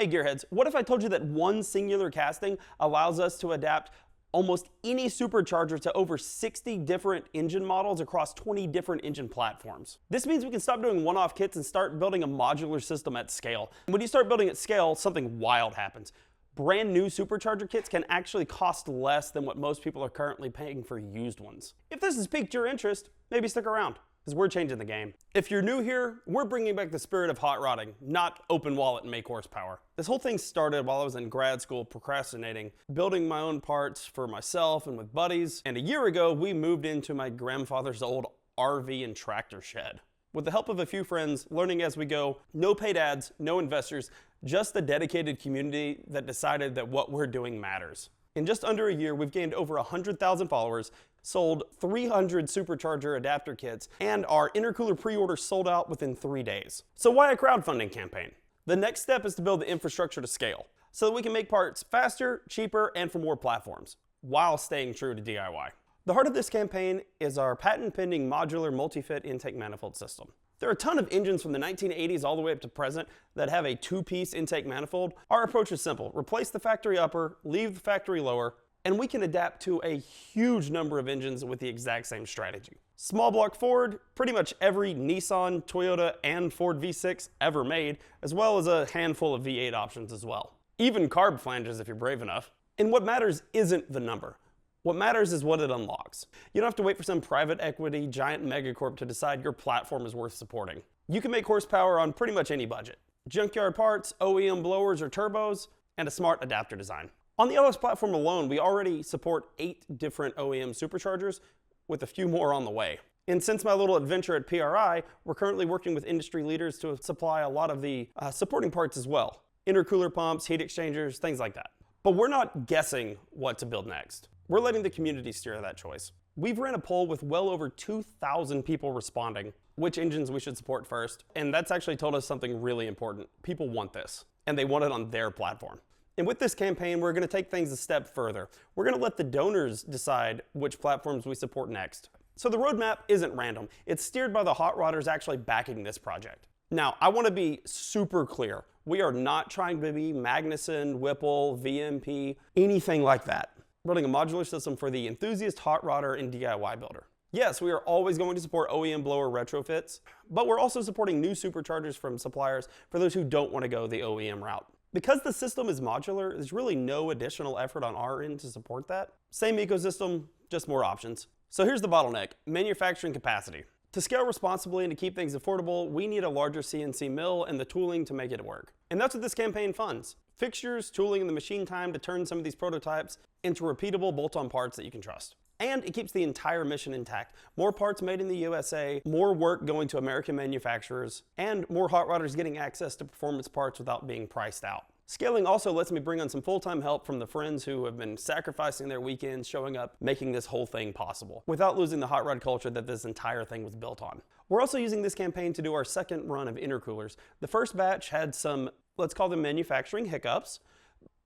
Hey gearheads, what if I told you that one singular casting allows us to adapt almost any supercharger to over 60 different engine models across 20 different engine platforms? This means we can stop doing one-off kits and start building a modular system at scale. When you start building at scale, something wild happens. Brand new supercharger kits can actually cost less than what most people are currently paying for used ones. If this has piqued your interest, maybe stick around, because we're changing the game. If you're new here, we're bringing back the spirit of hot rodding, not open wallet and make horsepower. This whole thing started while I was in grad school procrastinating, building my own parts for myself and with buddies, and a year ago we moved into my grandfather's old RV and tractor shed. With the help of a few friends, learning as we go, no paid ads, no investors, just a dedicated community that decided that what we're doing matters. In just under a year, we've gained over 100,000 followers, sold 300 supercharger adapter kits, and our intercooler pre-order sold out within 3 days. So why a crowdfunding campaign? The next step is to build the infrastructure to scale, so that we can make parts faster, cheaper, and for more platforms, while staying true to DIY. The heart of this campaign is our patent-pending modular multi-fit intake manifold system. There are a ton of engines from the 1980s all the way up to present that have a two-piece intake manifold. Our approach is simple. Replace the factory upper, leave the factory lower, and we can adapt to a huge number of engines with the exact same strategy. Small block Ford, pretty much every Nissan, Toyota, and Ford V6 ever made, as well as a handful of V8 options as well. Even carb flanges if you're brave enough. And what matters isn't the number. What matters is what it unlocks. You don't have to wait for some private equity giant megacorp to decide your platform is worth supporting. You can make horsepower on pretty much any budget. Junkyard parts, OEM blowers or turbos, and a smart adapter design. On the LS platform alone, we already support 8 different OEM superchargers with a few more on the way. And since my little adventure at PRI, we're currently working with industry leaders to supply a lot of the supporting parts as well. Intercooler pumps, heat exchangers, things like that. But we're not guessing what to build next. We're letting the community steer that choice. We've ran a poll with well over 2,000 people responding which engines we should support first, and that's actually told us something really important. People want this, and they want it on their platform. And with this campaign, we're gonna take things a step further. We're gonna let the donors decide which platforms we support next. So the roadmap isn't random. It's steered by the hot rodders actually backing this project. Now, I wanna be super clear. We are not trying to be Magnuson, Whipple, VMP, anything like that. Building a modular system for the enthusiast hot rodder and DIY builder. Yes, we are always going to support OEM blower retrofits, but we're also supporting new superchargers from suppliers for those who don't want to go the OEM route. Because the system is modular, there's really no additional effort on our end to support that. Same ecosystem, just more options. So here's the bottleneck, manufacturing capacity. To scale responsibly and to keep things affordable, we need a larger CNC mill and the tooling to make it work. And that's what this campaign funds. Fixtures, tooling, and the machine time to turn some of these prototypes into repeatable bolt-on parts that you can trust. And it keeps the entire mission intact. More parts made in the USA, more work going to American manufacturers, and more hot rodders getting access to performance parts without being priced out. Scaling also lets me bring on some full-time help from the friends who have been sacrificing their weekends, showing up, making this whole thing possible, without losing the hot rod culture that this entire thing was built on. We're also using this campaign to do our second run of intercoolers. The first batch had some, let's call them manufacturing hiccups,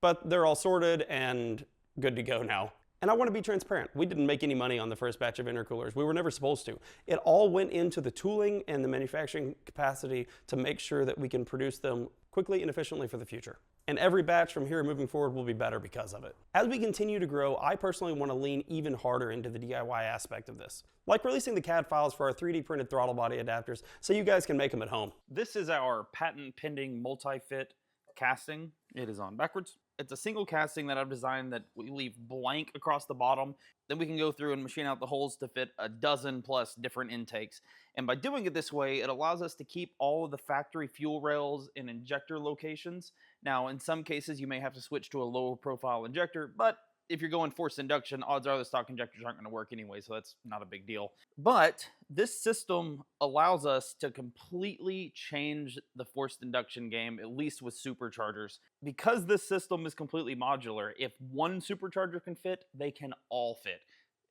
but they're all sorted and good to go now. And I want to be transparent. We didn't make any money on the first batch of intercoolers. We were never supposed to. It all went into the tooling and the manufacturing capacity to make sure that we can produce them quickly and efficiently for the future. And every batch from here moving forward will be better because of it. As we continue to grow, I personally want to lean even harder into the DIY aspect of this, like releasing the CAD files for our 3D printed throttle body adapters so you guys can make them at home. This is our patent pending multi-fit casting. It is on backwards. It's a single casting that I've designed that we leave blank across the bottom. Then we can go through and machine out the holes to fit a dozen plus different intakes. And by doing it this way, it allows us to keep all of the factory fuel rails and injector locations. Now, in some cases, you may have to switch to a lower profile injector, but if you're going forced induction, odds are the stock injectors aren't going to work anyway, so that's not a big deal. But this system allows us to completely change the forced induction game, at least with superchargers. Because this system is completely modular, if one supercharger can fit, they can all fit.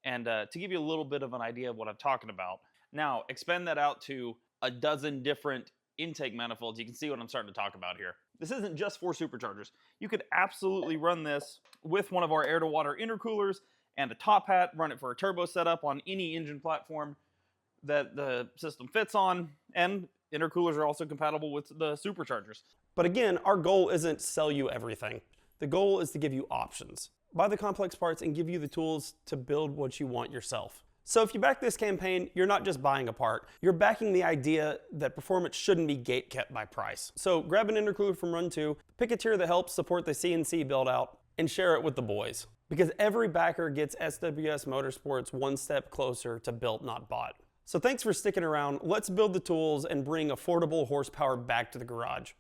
And to give you a little bit of an idea of what I'm talking about, now expand that out to a dozen different intake manifolds. You can see what I'm starting to talk about here. This isn't just for superchargers. You could absolutely run this with one of our air-to-water intercoolers and a top hat, run it for a turbo setup on any engine platform that the system fits on, and Intercoolers are also compatible with the superchargers. But again, our goal isn't to sell you everything. The goal is to give you options. Buy the complex parts and give you the tools to build what you want yourself. So if you back this campaign, you're not just buying a part, you're backing the idea that performance shouldn't be gatekept by price. So grab an intercooler from Run 2, pick a tier that helps support the CNC build out, and share it with the boys. Because every backer gets SwS Motorsports one step closer to built, not bought. So thanks for sticking around. Let's build the tools and bring affordable horsepower back to the garage.